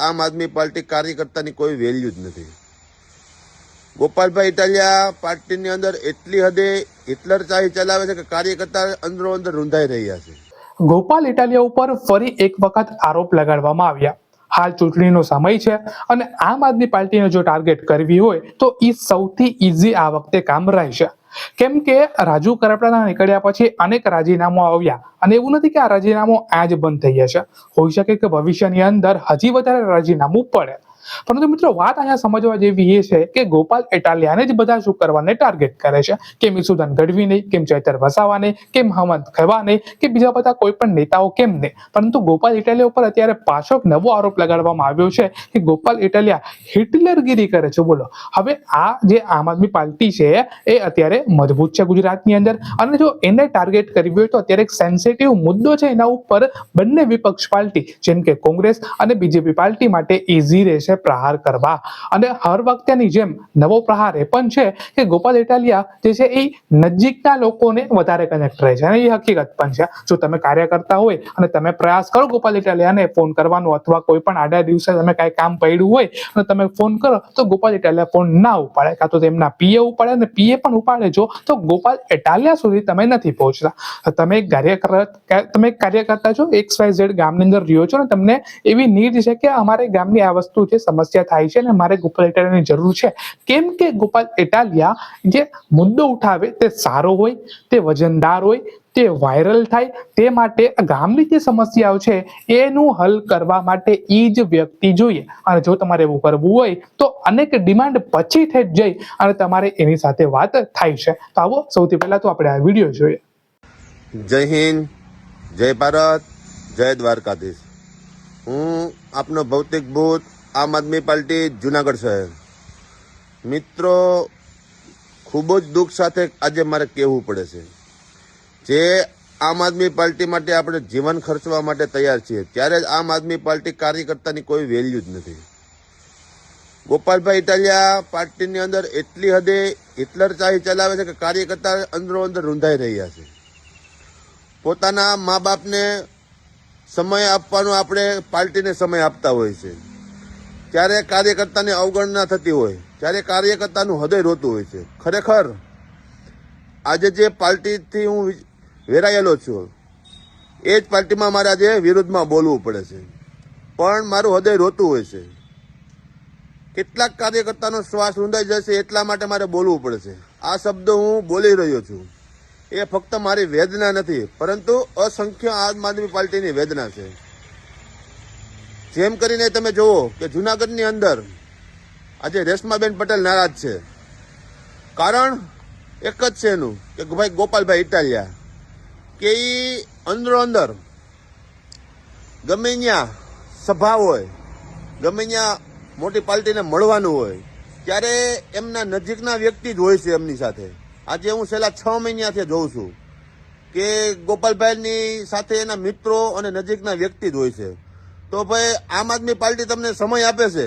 આમ આદમી પાર્ટી કાર્યકર્તાની કોઈ વેલ્યુ જ નથી। ગોપાલભાઈ ઇટાલિયા પાર્ટીની અંદર એટલી હદે હિટલરશાહી ચલાવે છે કે કાર્યકર્તા અંદરો અંદર રૂંધાઈ રહ્યા છે। ગોપાલ ઇટાલિયા ઉપર ફરી એક વખત આરોપ લગાડવામાં આવ્યા। હાલ ચૂંટણીનો સમય છે અને આમ આદમી પાર્ટીને જો ટાર્ગેટ કરવી હોય તો એ સૌથી ઈઝી આ વખતે કામ રહેશે, કેમ કે રાજુ કરપડાના નીકળ્યા પછી અનેક રાજીનામું આવ્યા અને એવું નથી કે આ રાજીનામું આજ બંધ થઈ જશે, હોઈ શકે કે ભવિષ્યની અંદર હજી વધારે રાજીનામું પડે। પરંતુ મિત્રો વાત અહીંયા સમજવા જેવી એ છે કે ગોપાલ ઇટાલિયાને જ બધા શુક્રવારને ટાર્ગેટ કરે છે, કેમ ઈસુદાન ગઢવી નહીં, કેમ ચૈતર વસાવા નહીં, કેમ હેમંત ખવા નહીં, કે બીજા બધા કોઈ પણ નેતાઓ કેમ નહીં, પરંતુ ગોપાલ ઇટાલિયા ઉપર અત્યારે પાછો નવો આરોપ લગાડવામાં આવ્યો છે કે ગોપાલ ઇટાલિયા હિટલરગીરી કરે છે। બોલો, હવે આ જે આમ આદમી પાર્ટી છે એ અત્યારે મજબૂત છે ગુજરાતની અંદર, અને જો એને ટાર્ગેટ કરવી હોય તો અત્યારે એક સેન્સિટિવ મુદ્દો છે, એના ઉપર બંને વિપક્ષ પાર્ટી જેમ કે કોંગ્રેસ અને બીજેપી પાર્ટી માટે ઈઝી રહેશે પ્રહાર કરવા। અને હર વખતેની જેમ નવો પ્રહાર એ પણ છે કે ગોપાલ ઇટાલિયા જે છે એ નજીકના લોકોને વધારે કનેક્ટ રહે છે, અને એ હકીકત પણ છે। જો તમે કાર્યકર્તા હોય અને તમે પ્રયાસ કરો ગોપાલ ઇટાલિયાને ફોન કરવાનો, અથવા કોઈ પણ આડા દિવસે તમે કઈ કામ પડ્યું હોય અને તમે ફોન કરો તો ગોપાલ ઇટાલિયા ફોન ના ઉપાડે, કાં તો તેમના પીએ ઉપાડે, અને પીએ પણ ઉપાડે જો તો ગોપાલ ઇટાલિયા સુધી તમે નથી પહોંચતા। તમે એક કાર્યકર્તા છો, XYZ ગામની અંદર રહ્યો છો, અને તમને એવી નીડ છે કે અમારે ગામની આ વસ્તુ છે, સમસ્યા થાય છે અને મારે ગોપાલ ઇટાલિયાની જરૂર છે, કેમ કે ગોપાલ ઇટાલિયા જે મુદ્દો ઉઠાવે તે સારો હોય, તે વજનદાર હોય, તે વાયરલ થાય, તે માટે ગામની જે સમસ્યાઓ છે એનું હલ કરવા માટે એ જ વ્યક્તિ જોઈએ। અને જો તમારે એવું કરવું હોય તો અનેક ડિમાન્ડ પછી જ જઈ અને તમારે એની સાથે વાત થાય છે। તો આવો સૌથી પહેલા તો આપણે આ વિડીયો જોઈએ। જય હિન્દ, જય ભારત, જય દ્વારકાધીશ। હું આપનો ભૌતિક ભૂત આમ આદમી પાર્ટી જુનાગઢ શહેર। મિત્રો, ખૂબ જ દુઃખ સાથે આજે મારે કહેવું પડે છે, જે આમ આદમી પાર્ટી માટે આપણે જીવન ખર્ચવા માટે તૈયાર છીએ, ત્યારે જ આમ આદમી પાર્ટી કાર્યકર્તાની કોઈ વેલ્યુ જ નથી। ગોપાલભાઈ ઇટાલિયા પાર્ટીની અંદર એટલી હદે હિટલરશાહી ચલાવે છે કે કાર્યકર્તા અંદરો અંદર રૂંધાઈ રહ્યા છે। પોતાના મા બાપને સમય આપવાનો આપણે પાર્ટીને સમય આપતા હોય છે, ત્યારે કાર્યકર્તાની અવગણના થતી હોય, ત્યારે કાર્યકર્તાનું હૃદય રોતું હોય છે। ખરેખર આજે જે પાર્ટીથી હું વેરાયેલો છું એ જ પાર્ટીમાં મારે આજે વિરુદ્ધમાં બોલવું પડે છે, પણ મારું હૃદય રોતું હોય છે। કેટલાક કાર્યકર્તાનો શ્વાસ રૂંધાઈ જશે એટલા માટે મારે બોલવું પડે છે। આ શબ્દ હું બોલી રહ્યો છું એ ફક્ત મારી વેદના નથી, પરંતુ અસંખ્ય આમ આદમી પાર્ટીની વેદના છે। જેમ કરીને તમે જુઓ કે જુનાગઢની અંદર આજે રેશમાબેન પટેલ નારાજ છે, કારણ એક જ છે એનું કે ભાઈ ગોપાલભાઈ ઇટાલિયા કે એ અંદરો અંદર ગમે ત્યાં સભા હોય, ગમે ત્યાં મોટી પાર્ટીને મળવાનું હોય, ત્યારે એમના નજીકના વ્યક્તિ જ હોય છે એમની સાથે। આજે હું છેલ્લા 6 મહિનાથી જોઉં છું કે ગોપાલભાઈની સાથે એના મિત્રો અને નજીકના વ્યક્તિ જ હોય છે। તો ભાઈ આમ આદમી પાર્ટી તમને સમય આપે છે,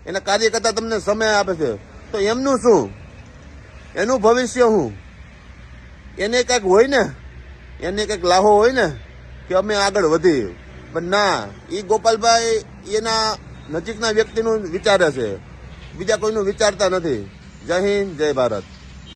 એના કાર્યકર્તા તમને સમય આપે છે, તો એમનું શું, એનું ભવિષ્ય શું? એને કંઈક હોય ને, એને કંઈક લાહો હોય ને કે અમે આગળ વધીએ, પણ ના, એ ગોપાલભાઈ એના નજીકના વ્યક્તિનું વિચારે છે, બીજા કોઈનું વિચારતા નથી। જય હિન્દ, જય ભારત।